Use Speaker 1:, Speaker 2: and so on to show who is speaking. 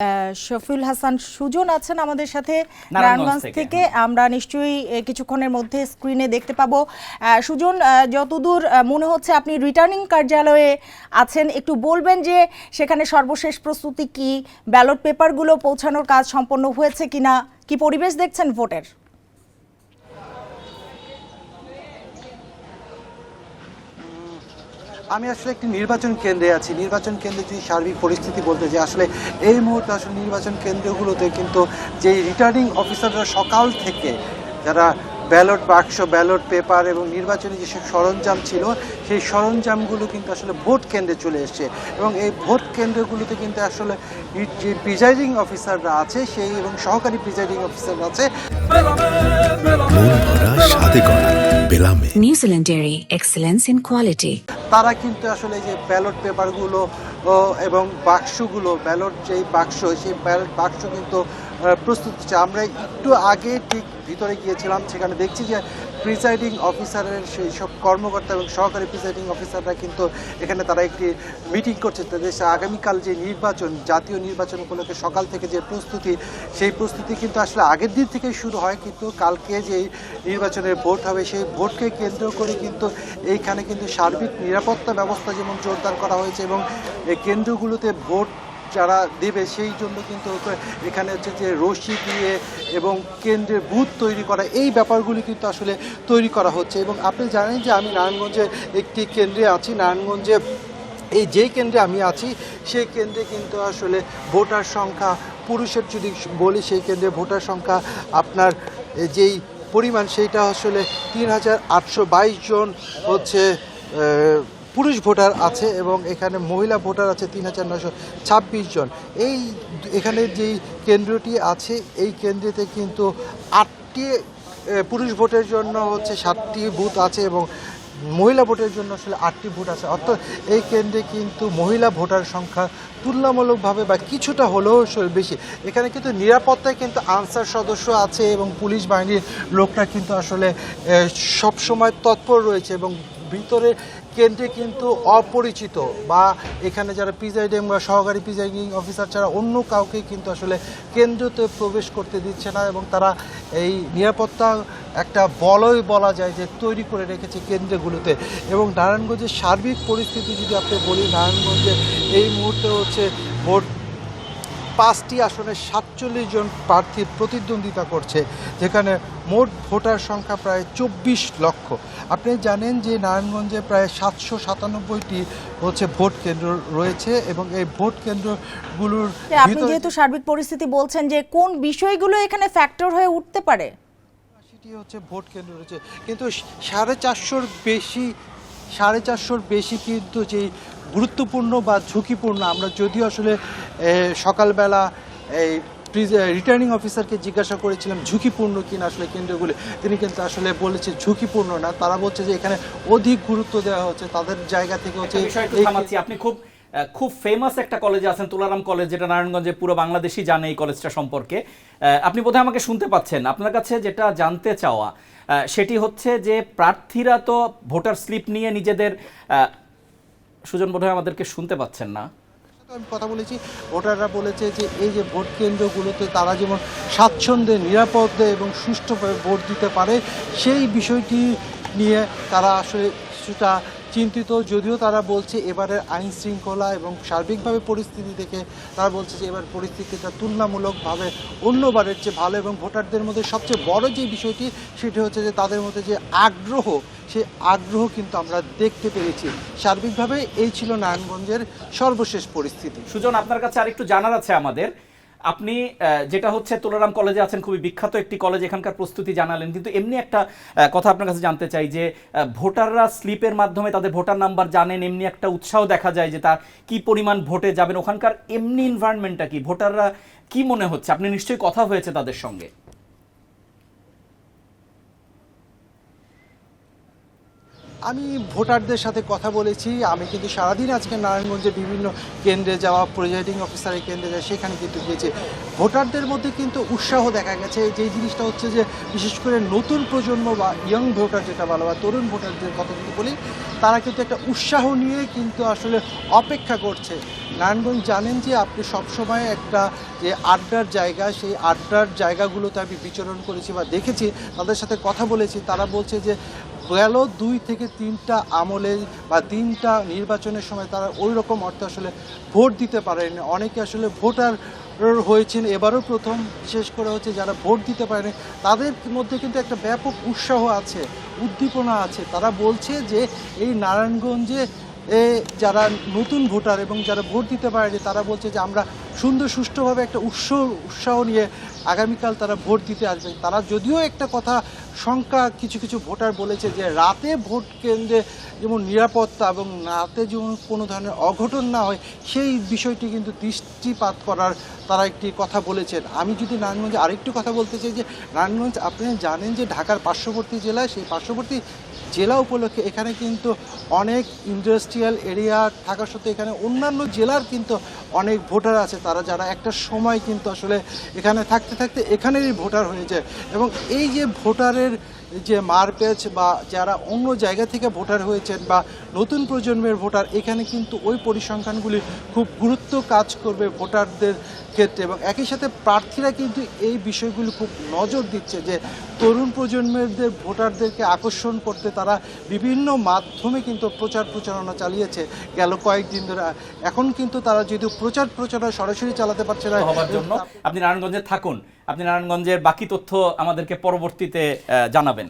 Speaker 1: শফিউল হাসান সুজন আছেন আমাদের সাথে নারায়ণগঞ্জ থেকে। আমরা নিশ্চয়ই কিছুক্ষণের মধ্যে স্ক্রিনে দেখতে পাবো। সুজন, যতদূর মনে হচ্ছে আপনি রিটার্নিং কার্যালয়ে আছেন, একটু বলবেন যে সেখানে সর্বশেষ প্রস্তুতি কি, ব্যালট পেপারগুলো পৌঁছানোর কাজ সম্পন্ন হয়েছে কিনা, কি পরিবেশ দেখছেন ভোটের?
Speaker 2: আমি আসলে একটি নির্বাচন কেন্দ্রে আছি। নির্বাচন কেন্দ্রে যদি সার্বিক পরিস্থিতি বলতে যে আসলে এই মুহূর্তে আসলে নির্বাচন কেন্দ্রগুলোতে কিন্তু যে রিটার্নিং অফিসাররা সকাল থেকে যারা ব্যালট বাক্স, ব্যালট পেপার এবং নির্বাচনী যেসব সরঞ্জাম ছিল সেই সরঞ্জামগুলো কিন্তু আসলে ভোট কেন্দ্রে চলে এসছে এবং এই ভোট কেন্দ্রগুলোতে কিন্তু আসলে যে প্রিজাইডিং অফিসাররা আছে সেই এবং সহকারী প্রিজাইডিং অফিসাররা আছে।
Speaker 3: New Dairy, excellence in quality.
Speaker 2: তারা কিন্তু আসলে যে ব্যালট পেপারগুলো এবং বাক্সগুলো, ব্যালট যেই বাক্স, সেই ব্যালট বাক্স কিন্তু প্রস্তুত হচ্ছে। আমরা একটু আগে ঠিক ভিতরে গিয়েছিলাম, সেখানে দেখছি যে প্রিসাইডিং অফিসারের সেই সব কর্মকর্তা এবং সহকারী প্রিসাইডিং অফিসাররা কিন্তু এখানে তারা একটি মিটিং করছে। তাদের আগামীকাল যে নির্বাচন, জাতীয় নির্বাচন উপলক্ষে সকাল থেকে যে প্রস্তুতি, সেই প্রস্তুতি কিন্তু আসলে আগের দিন থেকেই শুরু হয়, কিন্তু কালকে যে নির্বাচনের ভোট হবে সেই ভোটকে কেন্দ্র করে কিন্তু এইখানে কিন্তু সার্বিক নিরাপত্তা ব্যবস্থা যেমন জোরদার করা হয়েছে এবং এই কেন্দ্রগুলোতে ভোট যারা দেবে সেই জন্য কিন্তু এখানে হচ্ছে যে রশি দিয়ে এবং কেন্দ্রের বুথ তৈরি করা, এই ব্যাপারগুলি কিন্তু আসলে তৈরি করা হচ্ছে। এবং আপনি জানেন যে আমি নারায়ণগঞ্জে একটি কেন্দ্রে আছি। নারায়ণগঞ্জে এই যেই কেন্দ্রে আমি আছি সেই কেন্দ্রে কিন্তু আসলে ভোটার সংখ্যা, পুরুষের যদি বলি সেই কেন্দ্রে ভোটার সংখ্যা আপনার যেই পরিমাণ সেইটা আসলে ৩,৮২২ জন হচ্ছে পুরুষ ভোটার আছে এবং এখানে মহিলা ভোটার আছে ৩,৯২৬ জন। এখানে যেই কেন্দ্রটি আছে এই কেন্দ্রেতে কিন্তু ৮টি পুরুষ ভোটের জন্য হচ্ছে 7টি বুথ আছে এবং মহিলা ভোটের জন্য আসলে 8টি ভোট আছে। অর্থাৎ এই কেন্দ্রে কিন্তু মহিলা ভোটার সংখ্যা তুলনামূলকভাবে বা কিছুটা হলেও বেশি। এখানে কিন্তু নিরাপত্তায় কিন্তু আনসার সদস্য আছে এবং পুলিশ বাহিনীর লোকরা কিন্তু আসলে সবসময় তৎপর রয়েছে এবং ভিতরে কেন্দ্রে কিন্তু অপরিচিত বা এখানে যারা প্রিজাইডিং বা সহকারী প্রিজাইডিং অফিসার ছাড়া অন্য কাউকে কিন্তু আসলে কেন্দ্রতে প্রবেশ করতে দিচ্ছে না এবং তারা এই নিরাপত্তা একটা বলয় বলা যায় যে তৈরি করে রেখেছে কেন্দ্রগুলোতে। এবং নারায়ণগঞ্জের সার্বিক পরিস্থিতি যদি আপনি বলি, নারায়ণগঞ্জে এই মুহূর্তে হচ্ছে ভোট 5টি আসনে 47 জন প্রার্থী প্রতিদ্বন্দ্বিতা করছে, যেখানে মোট ভোটার সংখ্যা প্রায় 24 লক্ষ। আপনি জানেন যে নারায়ণগঞ্জে প্রায় 797টি হচ্ছে ভোট কেন্দ্র রয়েছে এবং এই ভোট কেন্দ্রগুলোর
Speaker 1: আপনি যেহেতু সার্বিক পরিস্থিতি বলছেন, যে কোন বিষয়গুলো এখানে ফ্যাক্টর হয়ে উঠতে পারে?
Speaker 2: সেটি হচ্ছে ভোট কেন্দ্র রয়েছে, কিন্তু 450-র বেশি কিন্তু যেই গুরুত্বপূর্ণ বা ঝুঁকিপূর্ণ, আমরা যদিও আসলে সকালবেলা এই রিটার্নিং অফিসারকে জিজ্ঞাসা করেছিলাম ঝুঁকিপূর্ণ কিনা আসলে কেন্দ্রগুলি, তিনি কিন্তু আসলে বলেছে ঝুঁকিপূর্ণ না। তারা বলছে যে এখানে অধিক গুরুত্ব দেওয়া হচ্ছে তাদের জায়গা থেকে হচ্ছে।
Speaker 4: আপনি খুব ফেমাস একটা কলেজে আছেন, তুলারাম কলেজ, যেটা নারায়ণগঞ্জে পুরো বাংলাদেশই জানে এই কলেজটা সম্পর্কে। আপনি বোধহয় আমাকে শুনতে পাচ্ছেন। আপনার কাছে যেটা জানতে চাওয়া সেটি হচ্ছে যে প্রার্থীরা তো ভোটার স্লিপ নিয়ে নিজেদের, সুজন বোধহয় আমাদেরকে শুনতে পাচ্ছেন না।
Speaker 2: আমি কথা বলেছি, ভোটাররা বলেছে যে এই যে ভোট কেন্দ্রগুলোতে তারা যেমন স্বাচ্ছন্দ্যে, নিরাপদে এবং সুষ্ঠুভাবে ভোট দিতে পারে সেই বিষয়টি নিয়ে তারা আসলে কিছুটা চিন্তিত। যদিও তারা বলছে এবারের আইন শৃঙ্খলা এবং সার্বিকভাবে পরিস্থিতি দেখে তারা বলছে যে এবার পরিস্থিতিটা তুলনামূলকভাবে অন্যবারের চেয়ে ভালো এবং ভোটারদের মধ্যে সবচেয়ে বড় যে বিষয়টি সেটি হচ্ছে যে তাদের মধ্যে যে আগ্রহ, সেই আগ্রহ কিন্তু আমরা দেখতে পেরেছি। সার্বিকভাবে এই ছিল নারায়ণগঞ্জের সর্বশেষ পরিস্থিতি।
Speaker 4: সুজন, আপনার কাছে আরেকটু জানার আছে আমাদের। আপনি যেটা হচ্ছে তুলারাম কলেজে আছেন, খুবই বিখ্যাত একটি কলেজ, এখানকার প্রস্তুতি জানালেন, কিন্তু এমনি একটা কথা আপনার কাছে জানতে চাই যে ভোটাররা স্লিপের মাধ্যমে তাদের ভোটার নাম্বার জানেন, এমনি একটা উৎসাহ দেখা যায় যে তার কি পরিমাণ ভোটে যাবেন। ওখানকার এমনি এনভায়রনমেন্টটা কি, ভোটাররা কি মনে হচ্ছে? আপনি নিশ্চয়ই কথা হয়েছে তাদের সঙ্গে।
Speaker 2: আমি ভোটারদের সাথে কথা বলেছি। আমি কিন্তু সারাদিন আজকে নারায়ণগঞ্জে বিভিন্ন কেন্দ্রে যাওয়া, প্রিজাইডিং অফিসারের কেন্দ্রে যাওয়া, সেখানে কিন্তু গিয়েছি। ভোটারদের মধ্যে কিন্তু উৎসাহ দেখা গেছে। যেই জিনিসটা হচ্ছে যে বিশেষ করে নতুন প্রজন্ম বা ইয়ং ভোটার যেটা বলা হয়, তরুণ ভোটারদের কথা যদি বলি, তারা কিন্তু একটা উৎসাহ নিয়ে কিন্তু আসলে অপেক্ষা করছে। নারায়ণগঞ্জ জানেন যে আপনি সবসময় একটা যে আড্ডার জায়গা, সেই আড্ডার জায়গাগুলোতে আমি বিচরণ করেছি বা দেখেছি, তাদের সাথে কথা বলেছি। তারা বলছে যে গেল 2 থেকে 3টা আমলে বা 3টা নির্বাচনের সময় তারা ওই রকম অর্থে আসলে ভোট দিতে পারেনি। অনেকে আসলে ভোটার হয়েছেন এবারও প্রথম, বিশেষ করে হচ্ছে যারা ভোট দিতে পারেনি তাদের মধ্যে কিন্তু একটা ব্যাপক উৎসাহ আছে, উদ্দীপনা আছে। তারা বলছে যে এই নারায়ণগঞ্জে যারা নতুন ভোটার এবং যারা ভোট দিতে পারেনি, তারা বলছে যে আমরা সুন্দর সুষ্ঠুভাবে একটা উৎসাহ নিয়ে আগামীকাল তারা ভোট দিতে আসবেন। তারা যদিও একটা কথা শঙ্কা কিছু কিছু ভোটার বলেছে যে রাতে ভোট কেন্দ্রে যেমন নিরাপত্তা এবং রাতে যেমন কোনো ধরনের অঘটন না হয়, সেই বিষয়টি কিন্তু দৃষ্টিপাত করার তারা একটি কথা বলেছেন। আমি যদি নারায়ণগঞ্জে আরেকটু কথা বলতে চাই যে নারায়ণগঞ্জ আপনি জানেন যে ঢাকার পার্শ্ববর্তী জেলা, সেই পার্শ্ববর্তী জেলা উপলক্ষে এখানে কিন্তু অনেক ইন্ডাস্ট্রিয়াল এরিয়া থাকা সত্ত্বেও এখানে অন্যান্য জেলার কিন্তু অনেক ভোটার আছে, তারা যারা একটা সময় কিন্তু আসলে এখানে থাকতে থাকতে এখানেরই ভোটার হয়ে যায়। এবং এই যে ভোটারের যে মারপ্যাচ বা যারা অন্য জায়গা থেকে ভোটার হয়েছেন বা নতুন প্রজন্মের ভোটার, এখানে কিন্তু ওই পরিসংখ্যানগুলি খুব গুরুত্ব কাজ করবে ভোটারদের ক্ষেত্রে। এবং একই সাথে প্রার্থীরা কিন্তু এই বিষয়গুলি খুব নজর দিচ্ছে যে তরুণ প্রজন্মের ভোটারদেরকে আকর্ষণ করতে তারা বিভিন্ন মাধ্যমে কিন্তু প্রচারণা চালিয়েছে গেল কয়েকদিন ধরে। এখন কিন্তু তারা যেহেতু প্রচারণা সরাসরি চালাতে পারছে না,
Speaker 4: হওয়ার জন্য আপনি নারায়ণগঞ্জে থাকুন, আপনি নারায়ণগঞ্জের বাকি তথ্য আমাদেরকে পরবর্তীতে জানাবেন।